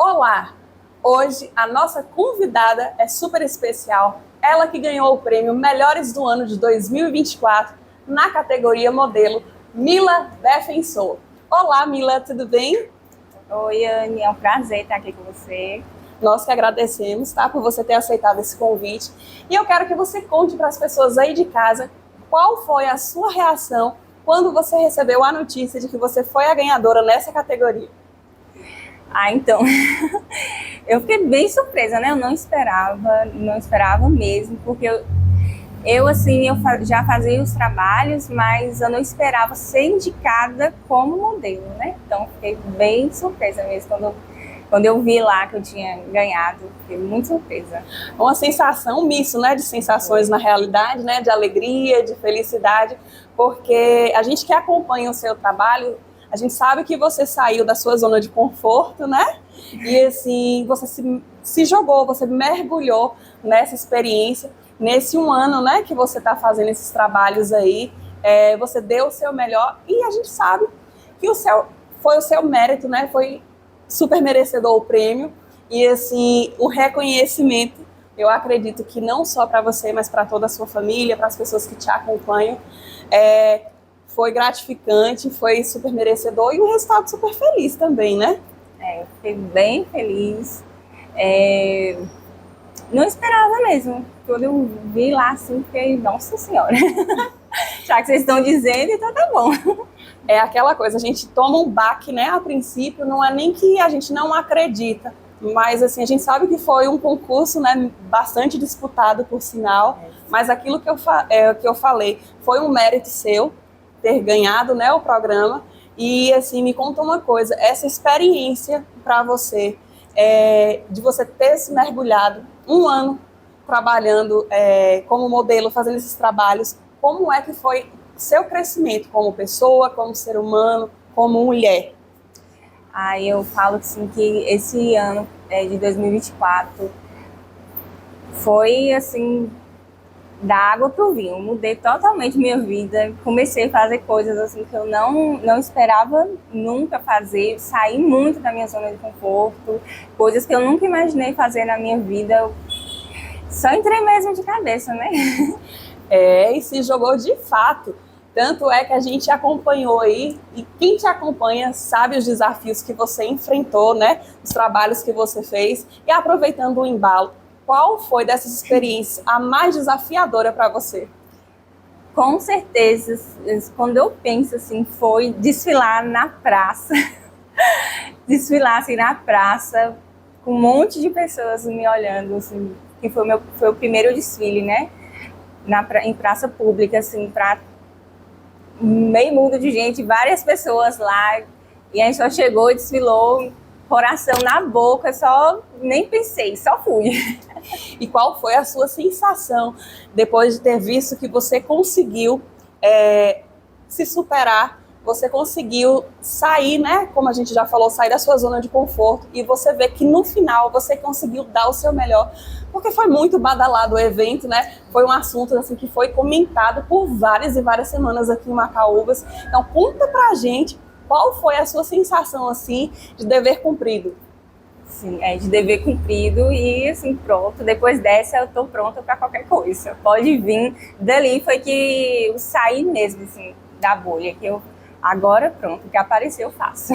Olá! Hoje a nossa convidada é super especial. Ela que ganhou o prêmio Melhores do Ano de 2024 na categoria Modelo, Mila Defensor. Olá, Mila, tudo bem? Oi, Anne, é um prazer estar aqui com você. Nós que agradecemos, tá, por você ter aceitado esse convite. E eu quero que você conte para as pessoas aí de casa qual foi a sua reação quando você recebeu a notícia de que você foi a ganhadora nessa categoria. Então, eu fiquei bem surpresa, né? Eu não esperava mesmo, porque eu já fazia os trabalhos, mas eu não esperava ser indicada como modelo, né? Então, fiquei bem surpresa mesmo quando eu vi lá que eu tinha ganhado, fiquei muito surpresa. Uma sensação, um misto, né, de sensações na realidade, né, de alegria, de felicidade, porque a gente que acompanha o seu trabalho, a gente sabe que você saiu da sua zona de conforto, né, e assim, você se jogou, você mergulhou nessa experiência, nesse um ano, né, que você está fazendo esses trabalhos aí, você deu o seu melhor e a gente sabe que foi o seu mérito, né, foi super merecedor o prêmio e assim o reconhecimento, eu acredito que não só para você, mas para toda a sua família, para as pessoas que te acompanham, foi gratificante, foi super merecedor e um resultado super feliz também, né? Eu fiquei bem feliz, não esperava mesmo, quando eu vi lá assim, fiquei, nossa senhora, já que vocês estão dizendo, então tá bom. É aquela coisa, a gente toma um baque, né, a princípio, não é nem que a gente não acredita, mas assim, a gente sabe que foi um concurso, né, bastante disputado, por sinal, mas aquilo que eu falei, foi um mérito seu ter ganhado, né, o programa, e assim, me conta uma coisa, essa experiência para você, de você ter se mergulhado um ano trabalhando como modelo, fazendo esses trabalhos, como é que foi seu crescimento como pessoa, como ser humano, como mulher? Aí eu falo assim que esse ano de 2024 foi assim da água para o vinho. Mudei totalmente minha vida, comecei a fazer coisas assim que eu não esperava nunca fazer, saí muito da minha zona de conforto, coisas que eu nunca imaginei fazer na minha vida. Eu só entrei mesmo de cabeça, né? E se jogou de fato. Tanto é que a gente acompanhou aí, e quem te acompanha sabe os desafios que você enfrentou, né? Os trabalhos que você fez. E aproveitando o embalo, qual foi dessas experiências a mais desafiadora para você? Com certeza, quando eu penso assim, foi desfilar na praça. Desfilar assim na praça, com um monte de pessoas me olhando, assim, que foi o primeiro desfile, né? Em praça pública, assim, para meio mundo de gente, várias pessoas lá, e a gente só chegou e desfilou, coração na boca, só nem pensei, só fui. E qual foi a sua sensação depois de ter visto que você conseguiu se superar, você conseguiu sair, né, como a gente já falou, sair da sua zona de conforto e você vê que no final você conseguiu dar o seu melhor, porque foi muito badalado o evento, né, foi um assunto assim, que foi comentado por várias e várias semanas aqui em Macaúbas. Então conta pra gente qual foi a sua sensação assim de dever cumprido. Sim, de dever cumprido e assim, pronto, depois dessa eu tô pronta para qualquer coisa, pode vir. Dali foi que eu saí mesmo assim, da bolha, que eu agora pronto, o que apareceu eu faço.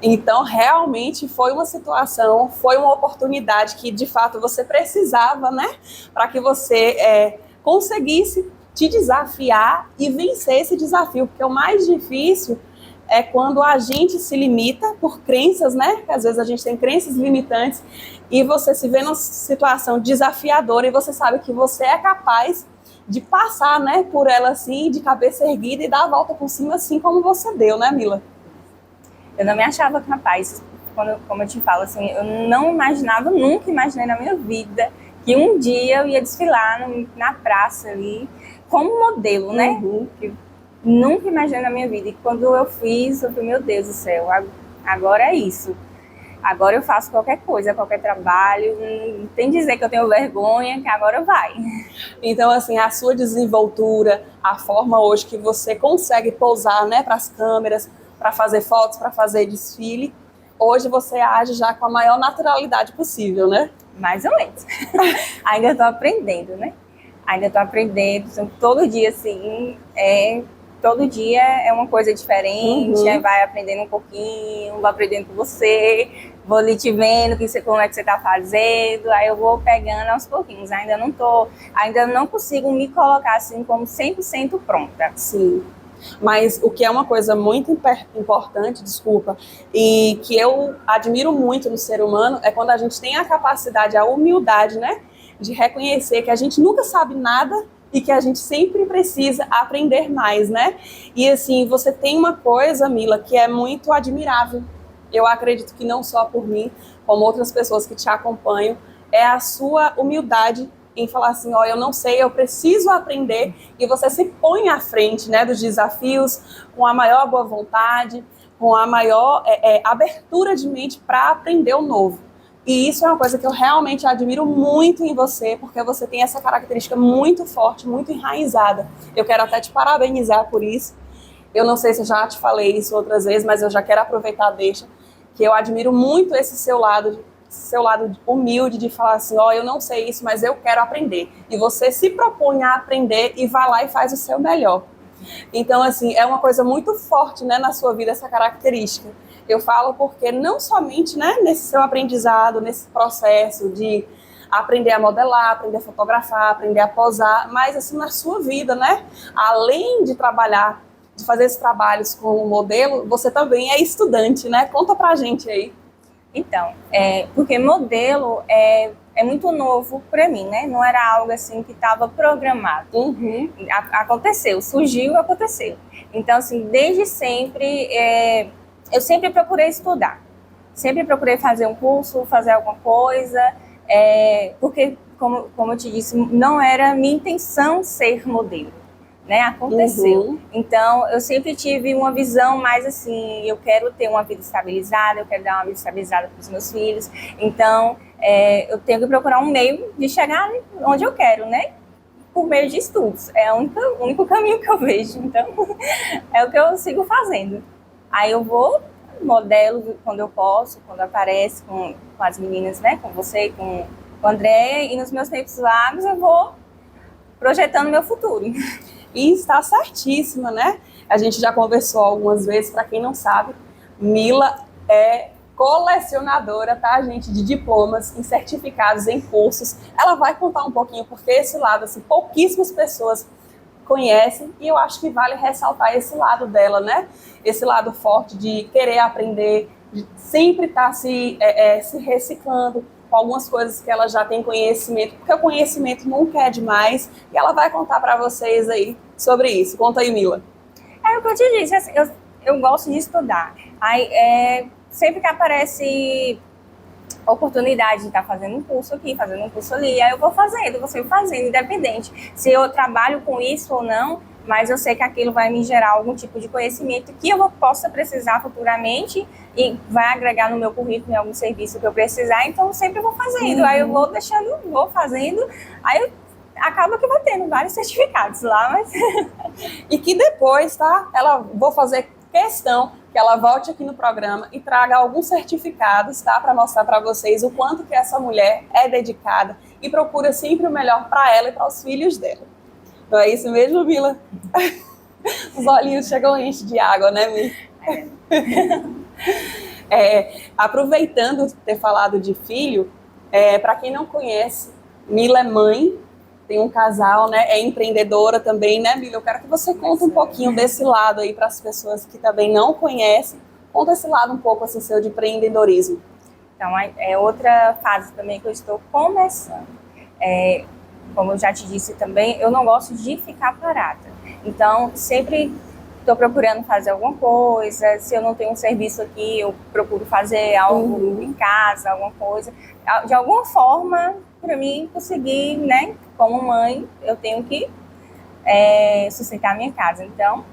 Então, realmente foi uma situação, foi uma oportunidade que, de fato, você precisava, né? Para que você conseguisse te desafiar e vencer esse desafio. Porque o mais difícil é quando a gente se limita por crenças, né? Às vezes a gente tem crenças limitantes e você se vê numa situação desafiadora e você sabe que você é capaz de passar, né, por ela assim, de cabeça erguida e dar a volta por cima assim como você deu, né, Mila? Eu não me achava capaz, como eu te falo, assim, eu não imaginava, nunca imaginei na minha vida que um dia eu ia desfilar na praça ali, como modelo, né? Uhum. Nunca imaginei na minha vida. E quando eu fiz, eu falei, meu Deus do céu, agora é isso. Agora eu faço qualquer coisa, qualquer trabalho, não tem dizer que eu tenho vergonha, que agora vai. Então, assim, a sua desenvoltura, a forma hoje que você consegue pousar, né, para as câmeras, para fazer fotos, para fazer desfile, hoje você age já com a maior naturalidade possível, né? Mais ou menos. Ainda estou aprendendo, né? Ainda estou aprendendo. Então, todo dia, assim, todo dia é uma coisa diferente. Aí vai aprendendo um pouquinho, vou aprendendo com você, vou ali te vendo como é que você está fazendo. Aí eu vou pegando aos pouquinhos. Ainda não consigo me colocar assim como 100% pronta. Sim. Mas o que é uma coisa muito importante, desculpa, e que eu admiro muito no ser humano é quando a gente tem a capacidade, a humildade, né, de reconhecer que a gente nunca sabe nada e que a gente sempre precisa aprender mais, né? E assim, você tem uma coisa, Mila, que é muito admirável. Eu acredito que não só por mim, como outras pessoas que te acompanham, é a sua humildade em falar assim, ó, eu não sei, eu preciso aprender, e você se põe à frente, né, dos desafios com a maior boa vontade, com a maior abertura de mente para aprender o novo. E isso é uma coisa que eu realmente admiro muito em você, porque você tem essa característica muito forte, muito enraizada. Eu quero até te parabenizar por isso. Eu não sei se eu já te falei isso outras vezes, mas eu já quero aproveitar a deixa, que eu admiro muito esse seu lado humilde de falar assim, ó, eu não sei isso, mas eu quero aprender. E você se propõe a aprender e vai lá e faz o seu melhor. Então, assim, é uma coisa muito forte, né, na sua vida, essa característica. Eu falo porque não somente, né, nesse seu aprendizado, nesse processo de aprender a modelar, aprender a fotografar, aprender a posar, mas assim, na sua vida, né, além de trabalhar, de fazer esses trabalhos como modelo, você também é estudante, né? Conta pra gente aí. Então, porque modelo é muito novo para mim, né? Não era algo assim que estava programado. Aconteceu, surgiu, aconteceu. Então, assim, desde sempre, eu sempre procurei estudar. Sempre procurei fazer um curso, fazer alguma coisa, porque, como eu te disse, não era minha intenção ser modelo. Né, aconteceu. Então, eu sempre tive uma visão mais assim, eu quero ter uma vida estabilizada, eu quero dar uma vida estabilizada para os meus filhos. Então, eu tenho que procurar um meio de chegar onde eu quero, né? Por meio de estudos. É o único caminho que eu vejo. Então, é o que eu sigo fazendo. Aí eu vou, modelo quando eu posso, quando aparece com as meninas, né? Com você, com o André, e nos meus tempos vagos eu vou projetando meu futuro. E está certíssima, né? A gente já conversou algumas vezes, para quem não sabe, Mila é colecionadora, tá, gente, de diplomas e certificados em cursos. Ela vai contar um pouquinho, porque esse lado, assim, pouquíssimas pessoas conhecem, e eu acho que vale ressaltar esse lado dela, né? Esse lado forte de querer aprender, de sempre estar se reciclando com algumas coisas que ela já tem conhecimento, porque o conhecimento nunca é demais, e ela vai contar para vocês aí sobre isso. Conta aí, Mila. É o que eu te disse, assim, eu gosto de estudar. Aí, sempre que aparece oportunidade de estar fazendo um curso aqui, fazendo um curso ali, aí eu vou sempre fazendo, independente se eu trabalho com isso ou não, mas eu sei que aquilo vai me gerar algum tipo de conhecimento que eu possa precisar futuramente e vai agregar no meu currículo em algum serviço que eu precisar, então eu sempre vou fazendo, aí eu vou vou fazendo, aí acaba que vai tendo vários certificados lá, mas... E que depois, tá? Vou fazer questão que ela volte aqui no programa e traga alguns certificados, tá? Para mostrar para vocês o quanto que essa mulher é dedicada e procura sempre o melhor para ela e para os filhos dela. Não é isso mesmo, Mila? Os olhinhos chegam a encher de água, né, Mila? Aproveitando ter falado de filho, para quem não conhece, Mila é mãe, tem um casal, né? É empreendedora também, né, Mila? Eu quero que você conte um pouquinho desse lado aí para as pessoas que também não conhecem. Conta esse lado um pouco assim, seu de empreendedorismo. Então, é outra fase também que eu estou começando. Como eu já te disse também, eu não gosto de ficar parada. Então, sempre estou procurando fazer alguma coisa. Se eu não tenho um serviço aqui, eu procuro fazer algo em casa, alguma coisa. De alguma forma, para mim conseguir, né? Como mãe, eu tenho que sustentar a minha casa. Então,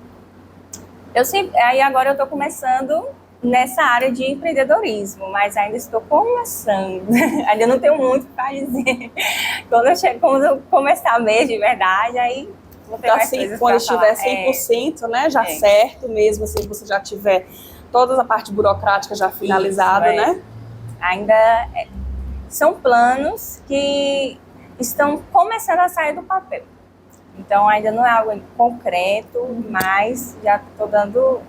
aí agora eu estou começando nessa área de empreendedorismo, mas ainda estou começando. Ainda não tenho muito para dizer. Quando eu começar mesmo de verdade, aí vou ter mais coisas quando estiver 100%, né, já certo mesmo, assim, você já tiver toda a parte burocrática já finalizada, Isso, né? Ainda são planos que estão começando a sair do papel. Então ainda não é algo concreto, mas já estou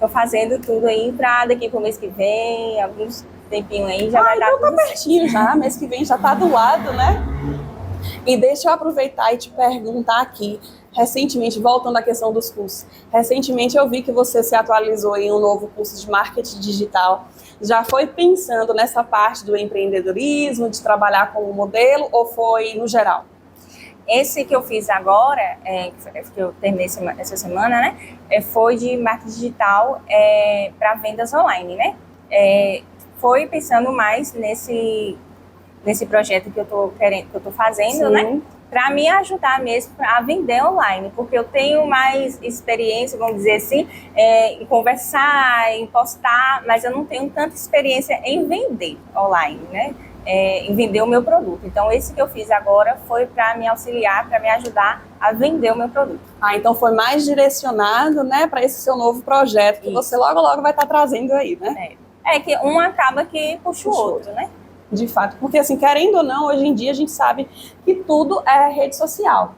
fazendo tudo aí para daqui para o mês que vem, alguns tempinho aí já vai dar então tudo tá pertinho já, mês que vem já tá do lado, né? E deixa eu aproveitar e te perguntar aqui, recentemente, voltando à questão dos cursos, recentemente eu vi que você se atualizou em um novo curso de marketing digital. Já foi pensando nessa parte do empreendedorismo, de trabalhar como modelo, ou foi no geral? Esse que eu fiz agora, que eu terminei essa semana, né? Foi de marketing digital para vendas online, né? Foi pensando mais nesse projeto que eu tô fazendo, Sim. Né? Para me ajudar mesmo a vender online, porque eu tenho mais experiência, vamos dizer assim, em conversar, em postar, mas eu não tenho tanta experiência em vender online, né? Em vender o meu produto. Então, esse que eu fiz agora foi para me auxiliar, para me ajudar a vender o meu produto. Então foi mais direcionado, né, para esse seu novo projeto que você logo vai estar trazendo aí, né? Que um acaba que puxa o outro, né? De fato, porque assim, querendo ou não, hoje em dia a gente sabe que tudo é rede social.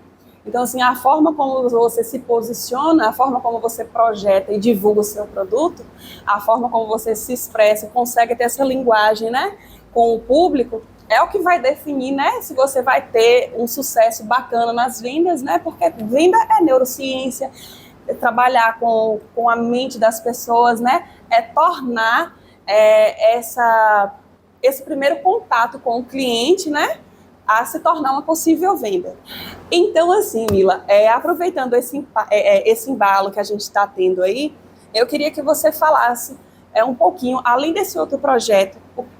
Então, assim, a forma como você se posiciona, a forma como você projeta e divulga o seu produto, a forma como você se expressa, consegue ter essa linguagem, né, com o público, é o que vai definir, né, se você vai ter um sucesso bacana nas vendas, né, porque venda é neurociência, trabalhar com a mente das pessoas, né, é tornar esse primeiro contato com o cliente, né, a se tornar uma possível venda. Então, assim, Mila, aproveitando esse embalo que a gente está tendo aí, eu queria que você falasse um pouquinho, além desse outro projeto,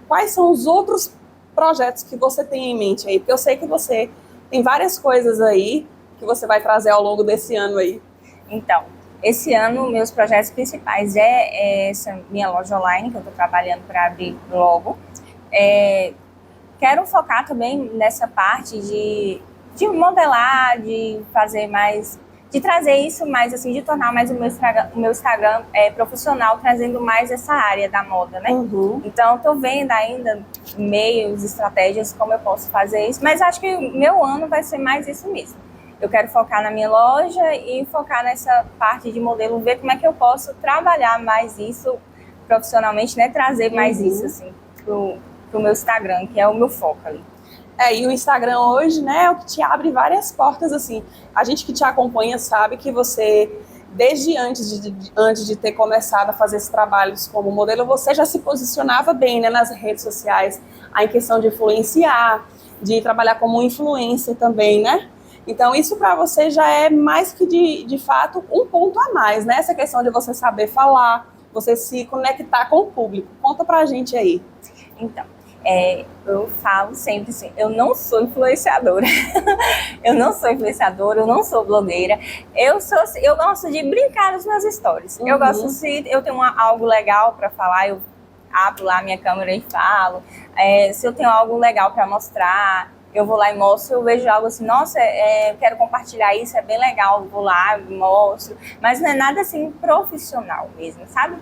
quais são os outros projetos que você tem em mente aí? Porque eu sei que você tem várias coisas aí que você vai trazer ao longo desse ano aí. Então, esse ano, meus projetos principais é essa minha loja online, que eu estou trabalhando para abrir logo. Quero focar também nessa parte de modelar, de fazer mais, de trazer isso mais, assim, de tornar mais o meu Instagram profissional, trazendo mais essa área da moda, né? Uhum. Então, estou vendo ainda meios, estratégias, como eu posso fazer isso, mas acho que meu ano vai ser mais isso mesmo. Eu quero focar na minha loja e focar nessa parte de modelo, ver como é que eu posso trabalhar mais isso profissionalmente, né? Trazer mais isso, assim, pro meu Instagram, que é o meu foco ali. E o Instagram hoje, né, é o que te abre várias portas, assim. A gente que te acompanha sabe que você, desde antes de ter começado a fazer esses trabalhos como modelo, você já se posicionava bem, né, nas redes sociais, em questão de influenciar, de trabalhar como influencer também, né? Então, isso para você já é mais que, de fato, um ponto a mais, né? Essa questão de você saber falar, você se conectar com o público. Conta pra gente aí. Então, eu falo sempre assim, eu não sou influenciadora. Eu não sou influenciadora, eu não sou blogueira. Eu gosto de brincar nos meus stories. Uhum. Eu gosto, se eu tenho algo legal para falar, eu abro lá minha câmera e falo. Se eu tenho algo legal para mostrar, eu vou lá e mostro. Eu vejo algo assim, nossa, eu quero compartilhar isso, é bem legal, vou lá, mostro. Mas não é nada assim profissional mesmo, sabe?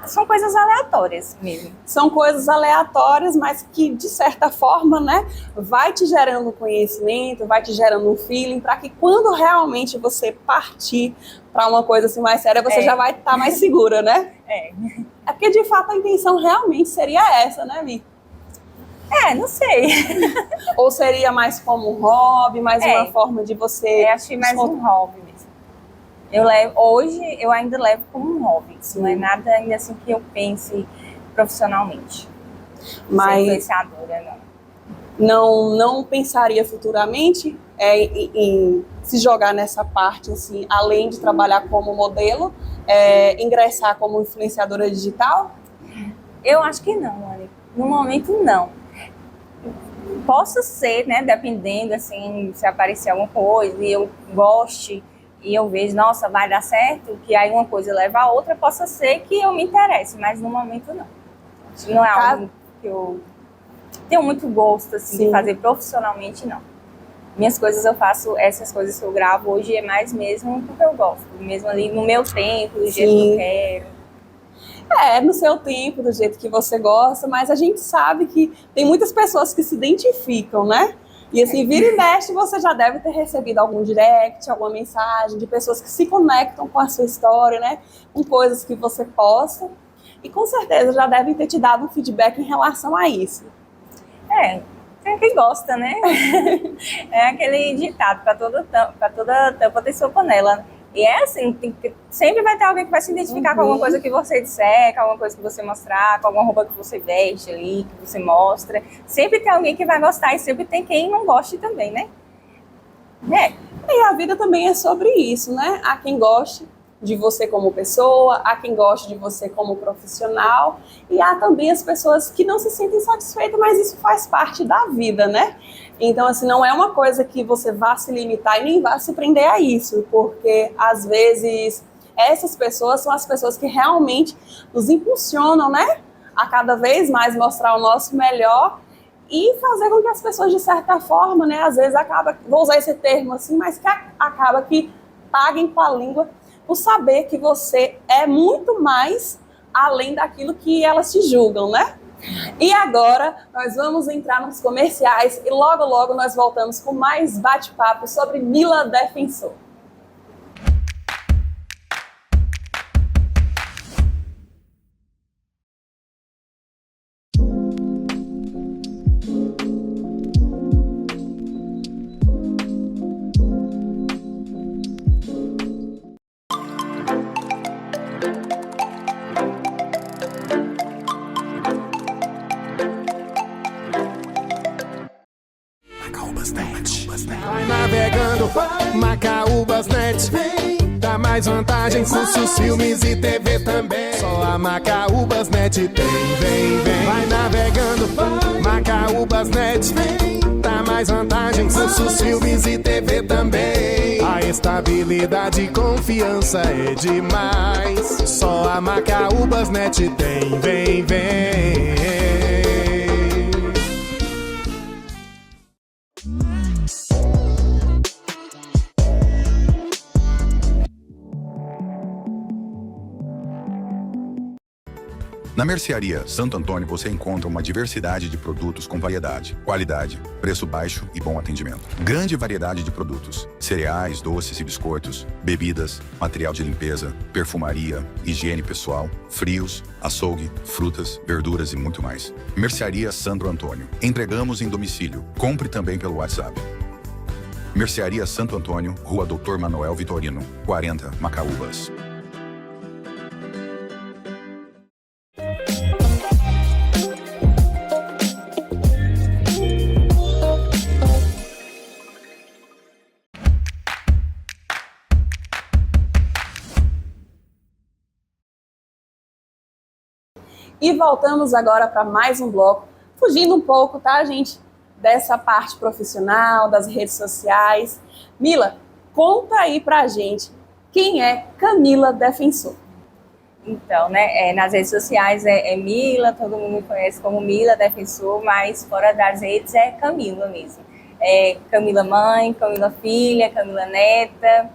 São coisas aleatórias mesmo. São coisas aleatórias, mas que, de certa forma, né, vai te gerando conhecimento, vai te gerando um feeling, para que quando realmente você partir para uma coisa assim mais séria, você já vai estar mais segura, né? É porque, de fato, a intenção realmente seria essa, né, Mi? Não sei. Ou seria mais como um hobby, mais uma forma de você... acho que mais um hobby mesmo. Hoje eu ainda levo como um hobby. Sim. Não é nada ainda assim que eu pense profissionalmente. Mas ser influenciadora, não. Não pensaria futuramente em se jogar nessa parte, assim, além de trabalhar como modelo, ingressar como influenciadora digital? Eu acho que não, Anny. No momento, não. Posso ser, né, dependendo, assim, se aparecer alguma coisa e eu goste e eu vejo, nossa, vai dar certo, que aí uma coisa leva a outra, possa ser que eu me interesse, mas no momento não. Não é algo que eu tenho muito gosto, assim, de fazer profissionalmente, não. minhas coisas eu faço, essas coisas que eu gravo hoje é mais mesmo porque eu gosto, mesmo ali no meu tempo, do jeito que eu quero. No seu tempo, do jeito que você gosta, mas a gente sabe que tem muitas pessoas que se identificam, né? E assim, vira e mexe, você já deve ter recebido algum direct, alguma mensagem de pessoas que se conectam com a sua história, né? Com coisas que você posta. E com certeza já devem ter te dado um feedback em relação a isso. Tem quem gosta, né? É aquele ditado, para toda tampa tem sua panela. E é assim, sempre vai ter alguém que vai se identificar com alguma coisa que você disser, com alguma coisa que você mostrar, com alguma roupa que você veste ali, que você mostra. Sempre tem alguém que vai gostar e sempre tem quem não goste também, né? E a vida também é sobre isso, né? Há quem goste de você como pessoa, há quem goste de você como profissional, e há também as pessoas que não se sentem satisfeitas, mas isso faz parte da vida, né? Então, assim, não é uma coisa que você vá se limitar e nem vá se prender a isso, porque, às vezes, essas pessoas são as pessoas que realmente nos impulsionam, né? A cada vez mais mostrar o nosso melhor e fazer com que as pessoas, de certa forma, né? Às vezes acaba, vou usar esse termo assim, mas que acaba que paguem com a língua por saber que você é muito mais além daquilo que elas te julgam, né? E agora nós vamos entrar nos comerciais e logo logo nós voltamos com mais bate-papo sobre Mila Defensor. Vai navegando, Macaúbas.net. Dá mais vantagens, cursos, filmes e TV também. Só a Macaúbas.net tem, vem. Vai navegando, Macaúbas.net. Dá mais vantagens, cursos, filmes e TV também. A estabilidade e confiança é demais. Só a Macaúbas.net tem, vem. Na Mercearia Santo Antônio você encontra uma diversidade de produtos com variedade, qualidade, preço baixo e bom atendimento. Grande variedade de produtos: cereais, doces e biscoitos, bebidas, material de limpeza, perfumaria, higiene pessoal, frios, açougue, frutas, verduras e muito mais. Mercearia Santo Antônio. Entregamos em domicílio. Compre também pelo WhatsApp. Mercearia Santo Antônio, Rua Dr. Manuel Vitorino, 40, Macaúbas. E voltamos agora para mais um bloco, fugindo um pouco, tá, gente, dessa parte profissional, das redes sociais. Mila, conta aí pra gente quem é Camila Defensor. Então, né, nas redes sociais é Mila, todo mundo me conhece como Mila Defensor, mas fora das redes é Camila mesmo. É Camila mãe, Camila filha, Camila neta.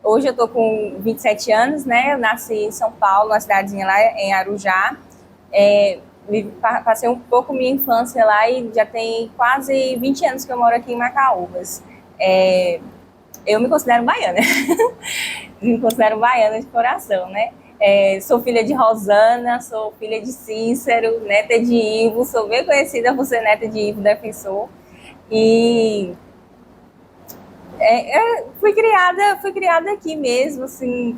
Hoje eu tô com 27 anos, né? Eu nasci em São Paulo, uma cidadezinha lá em Arujá. Passei um pouco minha infância lá e já tem quase 20 anos que eu moro aqui em Macaúbas. Eu me considero baiana. Me considero baiana de coração, né? Sou filha de Rosana, sou filha de Cícero, neta de Ivo, sou bem conhecida por ser neta de Ivo Defensor. E fui criada aqui mesmo, assim,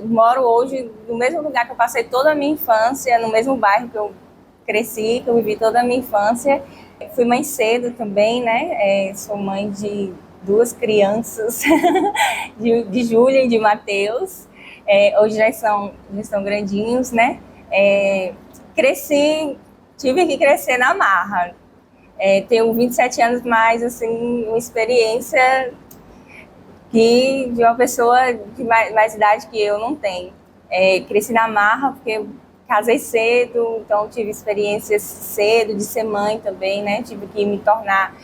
moro hoje no mesmo lugar que eu passei toda a minha infância, no mesmo bairro que eu cresci, que eu vivi toda a minha infância. Fui mãe cedo também, né? Sou mãe de 2 crianças, de Júlia e de Matheus. Hoje já estão grandinhos, né? Tive que crescer na marra. Tenho 27 anos, mais assim, uma experiência de uma pessoa de mais idade que eu não tenho. Cresci na marra porque casei cedo, então tive experiências cedo de ser mãe também, né? Tive que me tornar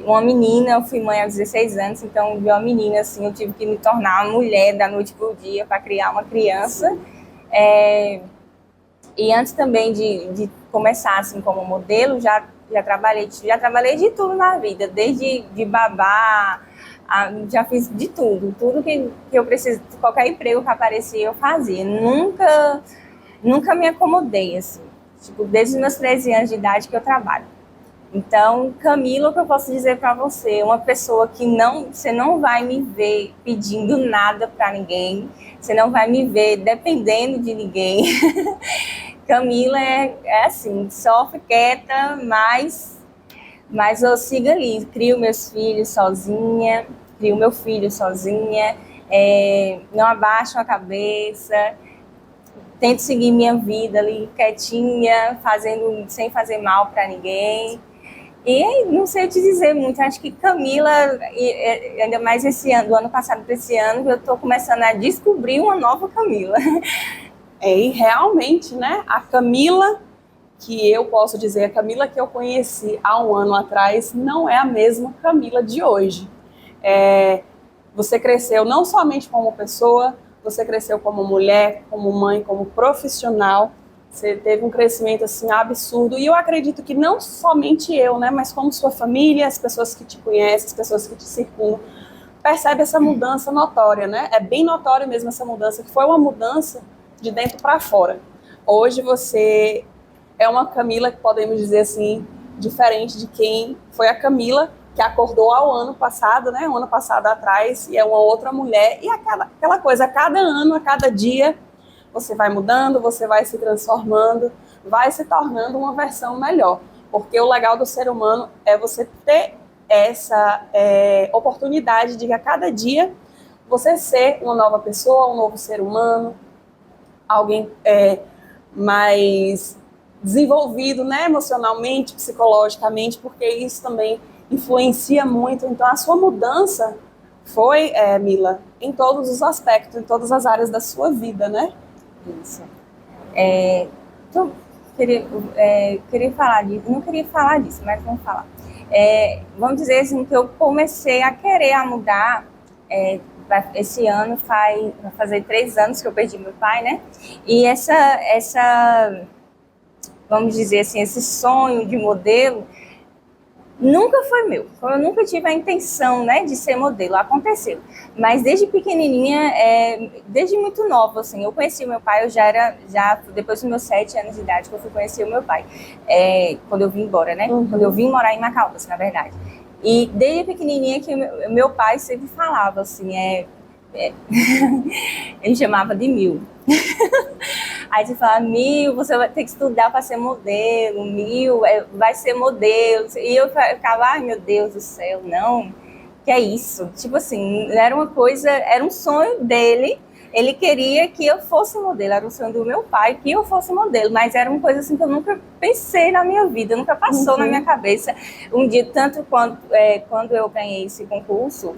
uma menina, eu fui mãe aos 16 anos, então de uma menina, assim, eu tive que me tornar uma mulher da noite pro dia para criar uma criança. E antes também de começar, assim, como modelo, já trabalhei de tudo na vida, desde de babá, já fiz de tudo que eu preciso, qualquer emprego que aparecia eu fazia. Nunca me acomodei, assim, tipo, desde os meus 13 anos de idade que eu trabalho. Então, Camila, o que eu posso dizer para você, uma pessoa que você não vai me ver pedindo nada para ninguém, você não vai me ver dependendo de ninguém. Camila é assim, sofre quieta, mas eu sigo ali, crio meus filhos sozinha, crio meu filho sozinha, não abaixo a cabeça, tento seguir minha vida ali quietinha, sem fazer mal para ninguém. E não sei te dizer muito, acho que Camila, ainda mais esse ano, do ano passado para esse ano, eu estou começando a descobrir uma nova Camila. E realmente, né, a Camila que eu posso dizer, a Camila que eu conheci há um ano atrás, não é a mesma Camila de hoje. Você cresceu não somente como pessoa, você cresceu como mulher, como mãe, como profissional. Você teve um crescimento assim absurdo, e eu acredito que não somente eu, né, mas como sua família, as pessoas que te conhecem, as pessoas que te circundam, percebe essa mudança notória, né? É bem notória mesmo essa mudança, que foi uma mudança de dentro para fora. Hoje você é uma Camila que podemos dizer assim, diferente de quem foi a Camila que acordou ao ano passado, né? Um ano passado atrás, e é uma outra mulher, e aquela coisa, a cada ano, a cada dia, você vai mudando, você vai se transformando, vai se tornando uma versão melhor. Porque o legal do ser humano é você ter essa oportunidade de a cada dia você ser uma nova pessoa, um novo ser humano, alguém mais desenvolvido, né, emocionalmente, psicologicamente, porque isso também influencia muito. Então a sua mudança foi, Mila, em todos os aspectos, em todas as áreas da sua vida, né? Isso. Então, queria falar disso, não queria falar disso, mas vamos falar. Vamos dizer assim, que eu comecei a querer mudar, esse ano vai fazer 3 anos que eu perdi meu pai, né? E vamos dizer assim, esse sonho de modelo nunca foi meu. Eu nunca tive a intenção, né, de ser modelo. Aconteceu. Mas desde pequenininha, desde muito nova, assim, eu conheci o meu pai, depois dos meus 7 anos de idade, que eu fui conhecer o meu pai. Quando eu vim embora, né? Uhum. Quando eu vim morar em Macaúbas, na verdade. E desde pequenininha que meu pai sempre falava assim, ele chamava de Mil. Aí você fala, Mil, você vai ter que estudar para ser modelo, Mil, vai ser modelo. E eu ficava, ai meu Deus do céu, não, que é isso? Tipo assim, era um sonho dele, ele queria que eu fosse modelo, era um sonho do meu pai que eu fosse modelo, mas era uma coisa assim que eu nunca pensei na minha vida, nunca passou na minha cabeça. Um dia, tanto quando eu ganhei esse concurso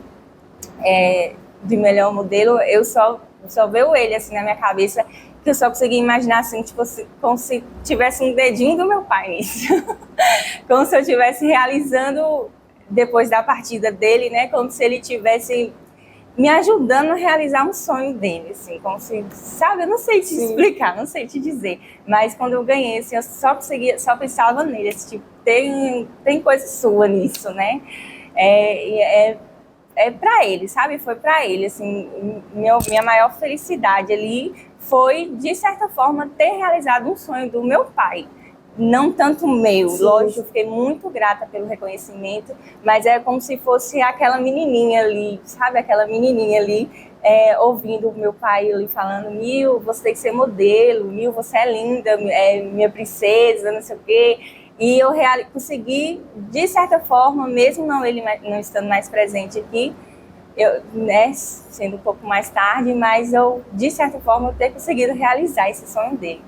de melhor modelo, eu só veio ele assim na minha cabeça, que eu só conseguia imaginar assim, tipo, como se tivesse um dedinho do meu pai nisso. Como se eu estivesse realizando, depois da partida dele, né, como se ele estivesse me ajudando a realizar um sonho dele, assim, como se, sabe, eu não sei te explicar, não sei te dizer, mas quando eu ganhei, assim, eu só pensava nele, assim, tipo, tem coisa sua nisso, né, pra ele, sabe, foi pra ele, assim, minha maior felicidade ali foi, de certa forma, ter realizado um sonho do meu pai, não tanto meu. Sim. Lógico, eu fiquei muito grata pelo reconhecimento, mas é como se fosse aquela menininha ali, sabe, aquela menininha ali, ouvindo o meu pai ali falando, Mil, você tem que ser modelo, Mil, você é linda, minha princesa, não sei o quê. E eu consegui, de certa forma, mesmo ele não estando mais presente aqui, sendo um pouco mais tarde, mas eu, de certa forma, eu ter conseguido realizar esse sonho dele.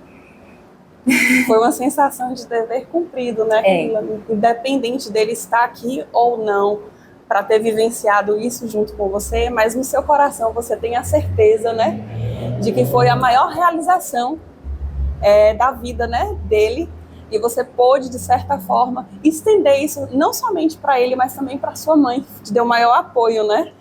Foi uma sensação de dever cumprido, né, Camila? Independente dele estar aqui ou não, para ter vivenciado isso junto com você, mas no seu coração você tem a certeza, né, de que foi a maior realização da vida, né, dele. E você pôde, de certa forma, estender isso não somente para ele, mas também para sua mãe, que te deu maior apoio, né?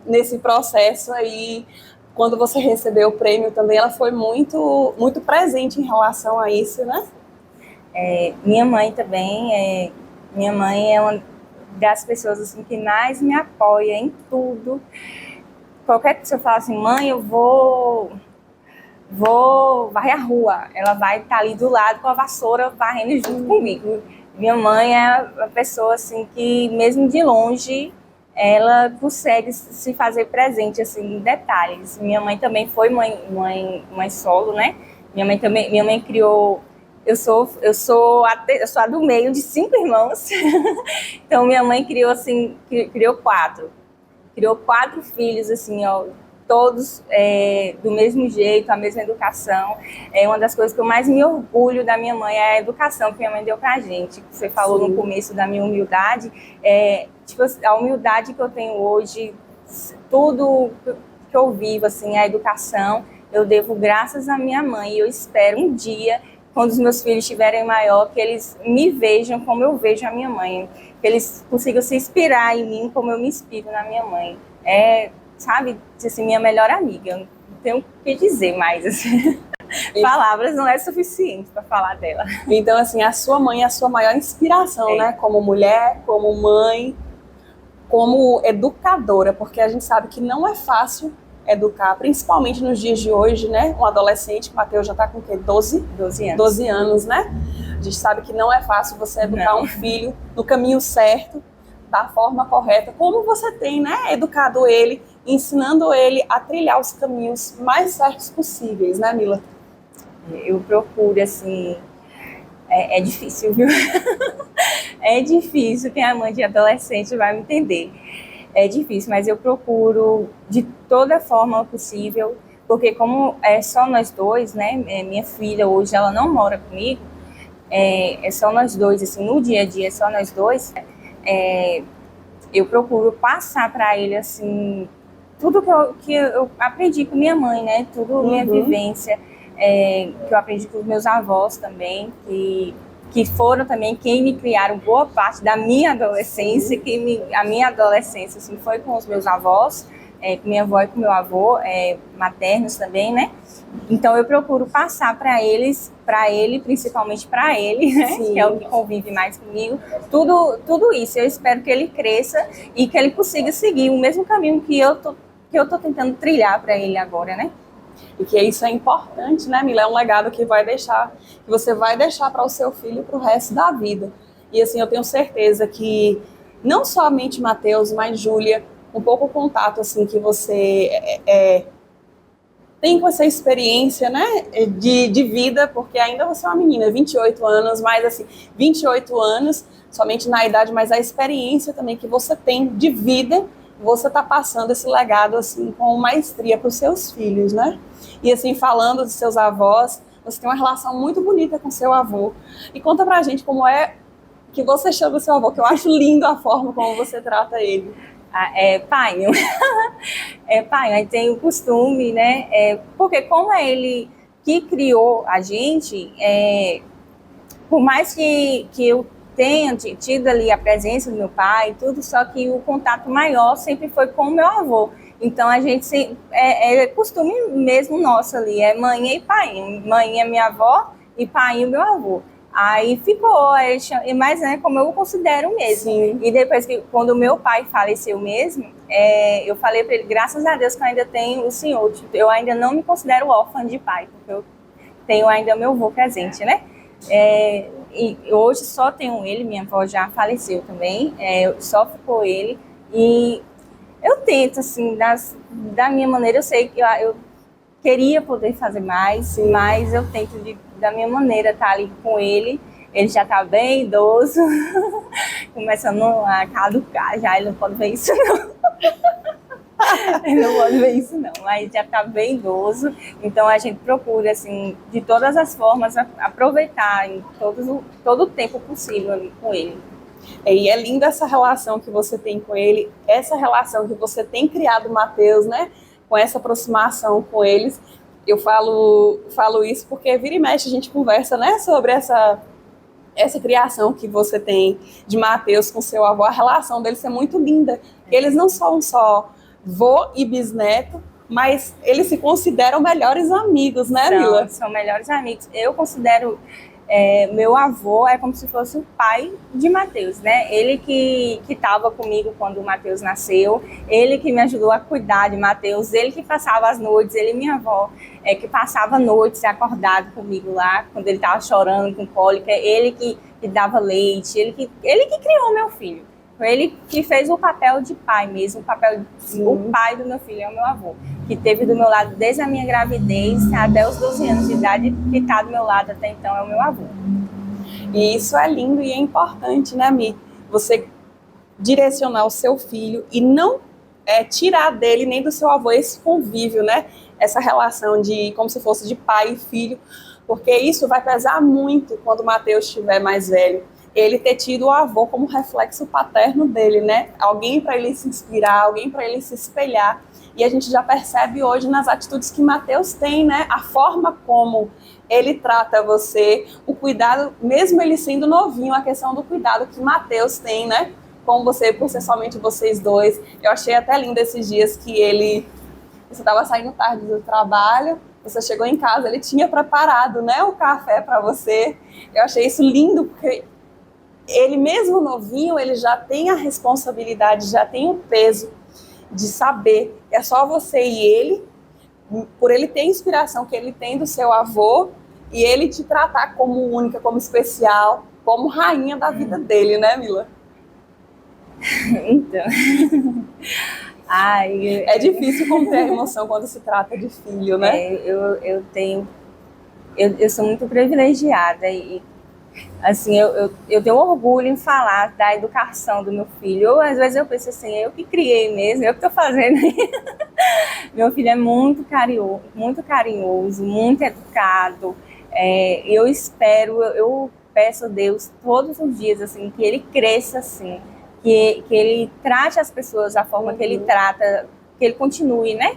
Nesse processo aí. Quando você recebeu o prêmio também, ela foi muito, muito presente em relação a isso, né? Minha mãe também, minha mãe é uma das pessoas assim, que mais me apoia em tudo. Qualquer pessoa fala assim, mãe, eu vou varrer a rua. Ela vai estar ali do lado com a vassoura varrendo junto comigo. Minha mãe é a pessoa assim que, mesmo de longe, ela consegue se fazer presente assim, em detalhes. Minha mãe também foi mãe solo, né? Minha mãe criou. Eu sou a do meio de 5 irmãos. Então minha mãe criou assim, criou 4 filhos assim, ó, todos do mesmo jeito, a mesma educação. Uma das coisas que eu mais me orgulho da minha mãe é a educação que minha mãe deu pra gente. Você falou no começo da minha humildade, tipo, a humildade que eu tenho hoje, tudo que eu vivo, assim, a educação, eu devo graças à minha mãe. E eu espero um dia, quando os meus filhos estiverem maior, que eles me vejam como eu vejo a minha mãe, que eles consigam se inspirar em mim como eu me inspiro na minha mãe. Sabe, assim, minha melhor amiga, eu não tenho o que dizer mais, assim. Palavras não é suficiente para falar dela. Então, assim, a sua mãe é a sua maior inspiração, né? Como mulher, como mãe, como educadora, porque a gente sabe que não é fácil educar, principalmente nos dias de hoje, né? Um adolescente, o Matheus já está com o quê? 12 anos. 12 anos, né? A gente sabe que não é fácil você educar um filho no caminho certo, da forma correta, como você tem, né? Educado ele, ensinando ele a trilhar os caminhos mais certos possíveis, né, Mila? Eu procuro, assim... É difícil, viu? É difícil, quem é mãe de adolescente vai me entender. É difícil, mas eu procuro de toda forma possível, porque como é só nós dois, né? Minha filha hoje, ela não mora comigo, é só nós dois, assim, no dia a dia é só nós dois, eu procuro passar para ele, assim, tudo que eu aprendi com minha mãe, né? Tudo minha vivência, que eu aprendi com os meus avós também, que foram também quem me criaram boa parte da minha adolescência, a minha adolescência assim, foi com os meus avós, com minha avó e com meu avô, maternos também, né? Então eu procuro passar para ele, principalmente para ele, né? Que é o que convive mais comigo, tudo isso. Eu espero que ele cresça e que ele consiga seguir o mesmo caminho que eu tô tentando trilhar para ele agora, né? E que isso é importante, né, Mila? É um legado que você vai deixar para o seu filho para o resto da vida. E assim, eu tenho certeza que não somente Matheus, mas Júlia, um pouco o contato assim, que você tem com essa experiência, né, de vida, porque ainda você é uma menina, 28 anos, mas assim, 28 anos, somente na idade, mas a experiência também que você tem de vida, você está passando esse legado assim com maestria para os seus filhos, né? E assim, falando dos seus avós, você tem uma relação muito bonita com seu avô. E conta pra gente como é que você chama o seu avô, que eu acho lindo a forma como você trata ele. Painho. Painho, aí tem o costume, né? Porque como é ele que criou a gente, por mais que eu tenho tido ali a presença do meu pai e tudo, só que o contato maior sempre foi com o meu avô. Então a gente é costume mesmo nosso ali, é mãe e pai. Mãe é minha avó e pai meu avô. Aí ficou, mas como eu considero mesmo. Sim. E depois quando o meu pai faleceu mesmo, eu falei para ele, graças a Deus que eu ainda tenho o senhor, eu ainda não me considero órfã de pai, porque eu tenho ainda meu avô presente, né? E hoje só tenho ele, minha avó já faleceu também, só ficou ele, e eu tento, assim, da minha maneira, eu sei que eu queria poder fazer mais, mas eu tento da minha maneira estar ali com ele. Ele já está bem idoso, começando a caducar já, ele não pode ver isso não. Ele não pode ver isso não, mas já está bem idoso, então a gente procura, assim, de todas as formas, aproveitar em todo o tempo possível ali com ele. E é linda essa relação que você tem com ele, essa relação que você tem criado, Matheus, né? Com essa aproximação com eles. Eu falo isso porque vira e mexe a gente conversa, né, sobre essa criação que você tem de Matheus com seu avô, a relação deles é muito linda. Eles não são só vô e bisneto, mas eles se consideram melhores amigos, né, Mila? São melhores amigos. Eu considero meu avô como se fosse o pai de Matheus, né? Ele que estava comigo quando o Matheus nasceu, ele que me ajudou a cuidar de Matheus, ele que passava as noites, ele e minha avó, que passava noites acordado comigo lá, quando ele estava chorando com cólica, ele que dava leite, ele que criou meu filho. Ele que fez o papel de pai mesmo, o pai do meu filho é o meu avô, que esteve do meu lado desde a minha gravidez até os 12 anos de idade, que está do meu lado até então é o meu avô. E isso é lindo e é importante, né, Mi? Você direcionar o seu filho e não tirar dele nem do seu avô esse convívio, né? Essa relação de como se fosse de pai e filho, porque isso vai pesar muito quando o Matheus estiver mais velho. Ele ter tido o avô como reflexo paterno dele, né? Alguém para ele se inspirar, alguém para ele se espelhar. E a gente já percebe hoje nas atitudes que Matheus tem, né? A forma como ele trata você, o cuidado, mesmo ele sendo novinho, a questão do cuidado que Matheus tem, né? Com você, por ser somente vocês dois. Eu achei até lindo esses dias que você estava saindo tarde do trabalho, você chegou em casa, ele tinha preparado, né, o café para você. Eu achei isso lindo, porque ele mesmo novinho, ele já tem a responsabilidade, já tem o peso de saber. É só você e ele, por ele ter a inspiração que ele tem do seu avô, e ele te tratar como única, como especial, como rainha da vida dele, né, Mila? Então... É difícil conter a emoção quando se trata de filho, né? Eu sou muito privilegiada e assim, eu tenho orgulho em falar da educação do meu filho. Às vezes eu penso assim, eu que criei mesmo, eu que estou fazendo. Meu filho é muito carinhoso, muito educado. Eu peço a Deus todos os dias assim, que ele cresça assim, que ele trate as pessoas da forma que ele trata, que ele continue, né?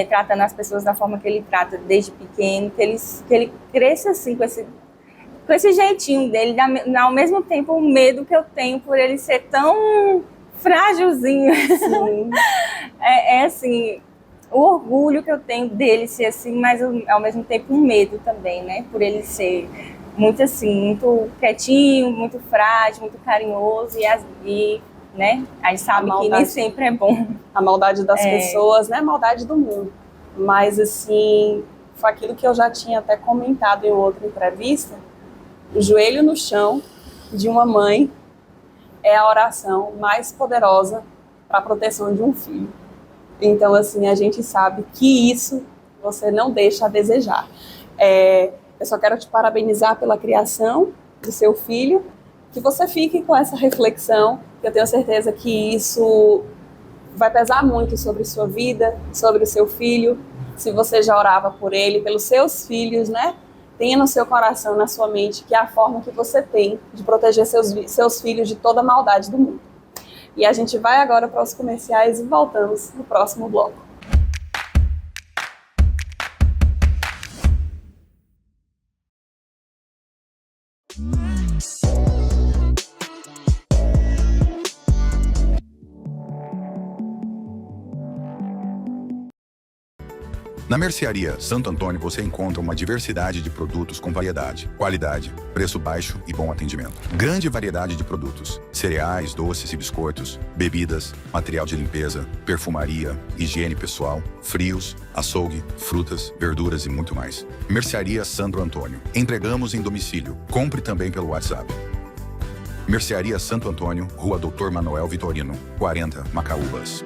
Tratando as pessoas da forma que ele trata desde pequeno, que ele cresça assim com esse jeitinho dele, ao mesmo tempo o medo que eu tenho por ele ser tão frágilzinho. Assim, o orgulho que eu tenho dele ser assim, mas ao mesmo tempo um medo também, né? Por ele ser muito assim, muito quietinho, muito frágil, muito carinhoso e né? A gente sabe que nem sempre é bom. A maldade das pessoas, né? A maldade do mundo. Mas assim, foi aquilo que eu já tinha até comentado em outra entrevista. O joelho no chão de uma mãe é a oração mais poderosa para a proteção de um filho. Então, assim, a gente sabe que isso você não deixa a desejar. Eu só quero te parabenizar pela criação do seu filho, que você fique com essa reflexão, que eu tenho certeza que isso vai pesar muito sobre sua vida, sobre o seu filho. Se você já orava por ele, pelos seus filhos, né? Tenha no seu coração, na sua mente, que é a forma que você tem de proteger seus filhos de toda a maldade do mundo. E a gente vai agora para os comerciais e voltamos no próximo bloco. Na Mercearia Santo Antônio você encontra uma diversidade de produtos com variedade, qualidade, preço baixo e bom atendimento. Grande variedade de produtos: cereais, doces e biscoitos, bebidas, material de limpeza, perfumaria, higiene pessoal, frios, açougue, frutas, verduras e muito mais. Mercearia Santo Antônio. Entregamos em domicílio. Compre também pelo WhatsApp. Mercearia Santo Antônio, Rua Doutor Manuel Vitorino, 40, Macaúbas.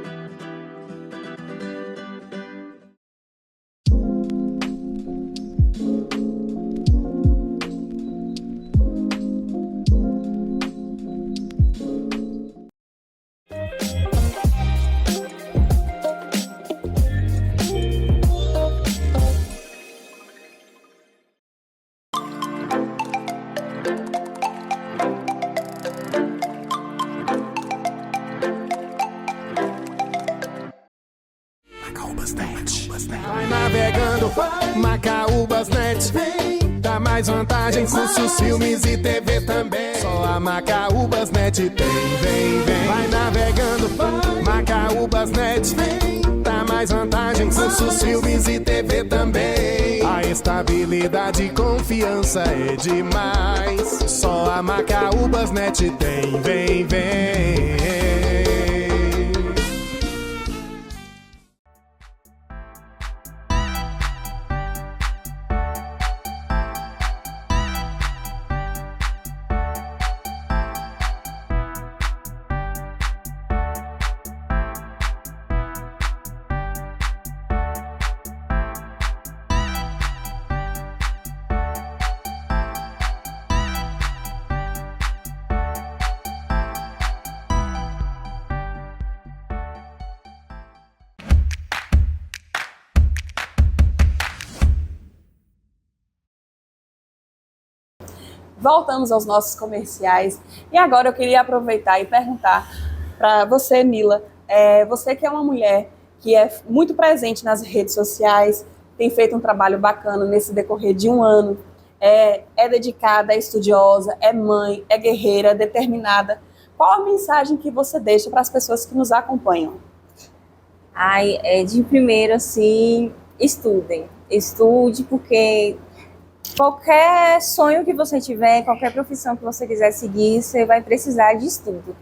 Macaúbas Net vem, dá mais vantagem, cursos, filmes e TV também. Só a Macaúbas Net tem, vem. Vai navegando, vai. Macaúbas Net vem, dá mais vantagem, cursos, filmes e TV também. A estabilidade e confiança é demais. Só a Macaúbas Net tem, vem. Voltamos aos nossos comerciais e agora eu queria aproveitar e perguntar para você, Mila, você que é uma mulher que é muito presente nas redes sociais, tem feito um trabalho bacana nesse decorrer de um ano, é dedicada, é estudiosa, é mãe, é guerreira, é determinada. Qual a mensagem que você deixa para as pessoas que nos acompanham? De primeiro, assim, estude, porque qualquer sonho que você tiver, qualquer profissão que você quiser seguir, você vai precisar de estudo.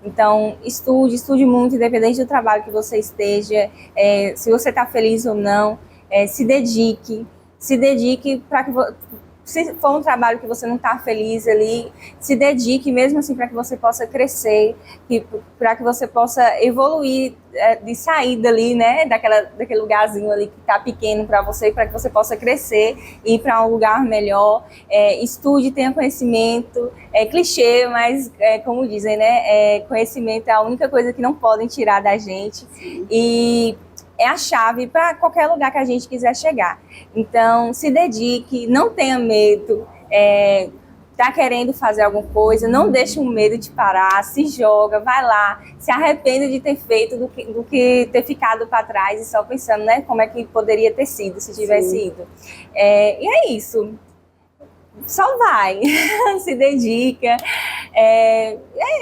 Então, estude muito, independente do trabalho que você esteja, se você está feliz ou não, se dedique para que se for um trabalho que você não está feliz ali, se dedique mesmo assim para que você possa crescer, para que você possa evoluir, de sair dali, né, daquele lugarzinho ali que está pequeno para você, para que você possa crescer e ir para um lugar melhor. Estude, tenha conhecimento, é clichê, mas como dizem, né, conhecimento é a única coisa que não podem tirar da gente. Sim. E é a chave para qualquer lugar que a gente quiser chegar. Então, se dedique, não tenha medo, tá querendo fazer alguma coisa, não deixe o medo de parar, se joga, vai lá, se arrependa de ter feito do que ter ficado para trás e só pensando, né, como é que poderia ter sido se tivesse ido. E é isso. Só vai, se dedica.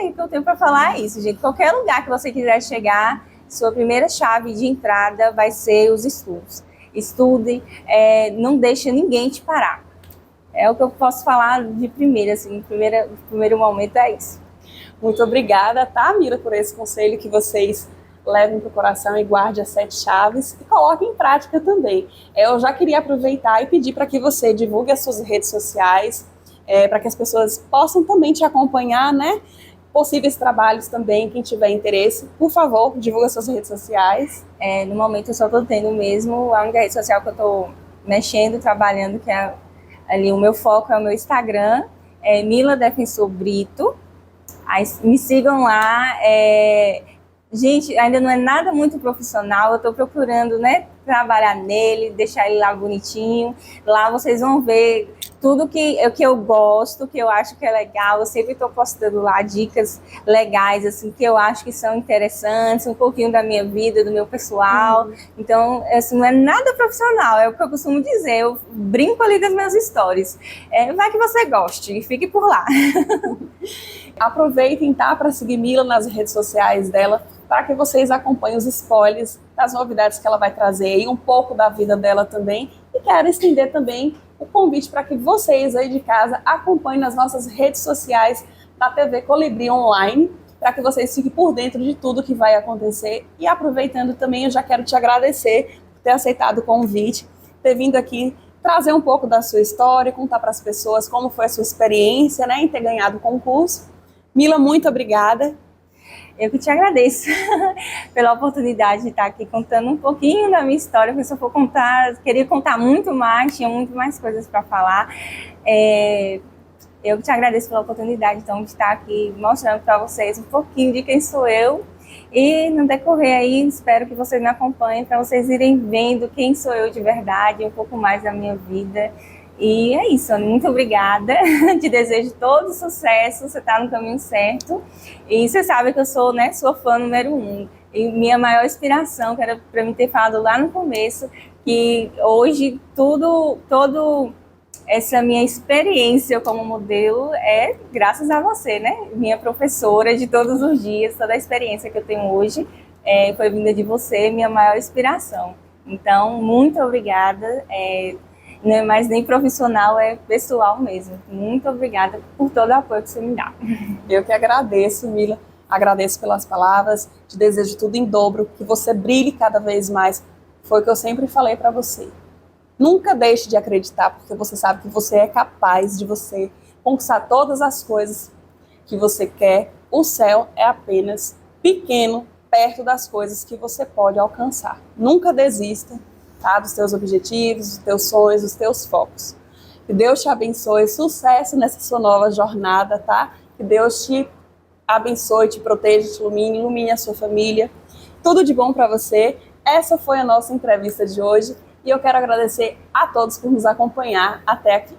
O que eu tenho para falar é isso, gente. Qualquer lugar que você quiser chegar, sua primeira chave de entrada vai ser os estudos. Estude, não deixe ninguém te parar. É o que eu posso falar de primeira, assim, no primeiro momento é isso. Muito obrigada, tá, Mila, por esse conselho que vocês levem para o coração e guarde as 7 chaves e coloque em prática também. Eu já queria aproveitar e pedir para que você divulgue as suas redes sociais, para que as pessoas possam também te acompanhar, né? Possíveis trabalhos também, quem tiver interesse, por favor, divulga suas redes sociais. No momento eu só estou tendo mesmo a única rede social que eu estou mexendo, trabalhando, que é ali o meu foco é o meu Instagram, Mila Defensor Brito. Aí, me sigam lá. Gente, ainda não é nada muito profissional, eu estou procurando, né, trabalhar nele, deixar ele lá bonitinho. Lá vocês vão ver tudo que eu gosto, que eu acho que é legal. Eu sempre estou postando lá dicas legais, assim, que eu acho que são interessantes, um pouquinho da minha vida, do meu pessoal. Então, assim, não é nada profissional, é o que eu costumo dizer. Eu brinco ali das minhas stories. Vai que você goste e fique por lá. Aproveitem, tá, para seguir Mila nas redes sociais dela, para que vocês acompanhem os spoilers das novidades que ela vai trazer e um pouco da vida dela também. E quero estender também o convite para que vocês aí de casa acompanhem nas nossas redes sociais da TV Colibri Online, para que vocês fiquem por dentro de tudo que vai acontecer. E aproveitando também, eu já quero te agradecer por ter aceitado o convite, ter vindo aqui trazer um pouco da sua história, contar para as pessoas como foi a sua experiência, né, em ter ganhado o concurso. Mila, muito obrigada. Eu que te agradeço pela oportunidade de estar aqui contando um pouquinho da minha história, porque se eu for contar, queria contar muito mais, tinha muito mais coisas para falar. Eu que te agradeço pela oportunidade, então, de estar aqui mostrando para vocês um pouquinho de quem sou eu. E no decorrer aí, espero que vocês me acompanhem para vocês irem vendo quem sou eu de verdade, um pouco mais da minha vida. E é isso, muito obrigada, te desejo todo sucesso, você está no caminho certo. E você sabe que eu sou, né, sua fã número 1. E minha maior inspiração, que era para mim ter falado lá no começo, que hoje todo essa minha experiência como modelo é graças a você, né? Minha professora de todos os dias, toda a experiência que eu tenho hoje foi vinda de você, minha maior inspiração. Então, muito obrigada. Não é mais nem profissional, é pessoal mesmo. Muito obrigada por todo o apoio que você me dá. Eu que agradeço, Mila. Agradeço pelas palavras, te desejo tudo em dobro, que você brilhe cada vez mais. Foi o que eu sempre falei para você. Nunca deixe de acreditar, porque você sabe que você é capaz de você conquistar todas as coisas que você quer. O céu é apenas pequeno, perto das coisas que você pode alcançar. Nunca desista, tá, dos teus objetivos, dos teus sonhos, dos teus focos. Que Deus te abençoe, sucesso nessa sua nova jornada, tá? Que Deus te abençoe, te proteja, te ilumine a sua família. Tudo de bom para você. Essa foi a nossa entrevista de hoje e eu quero agradecer a todos por nos acompanhar até aqui.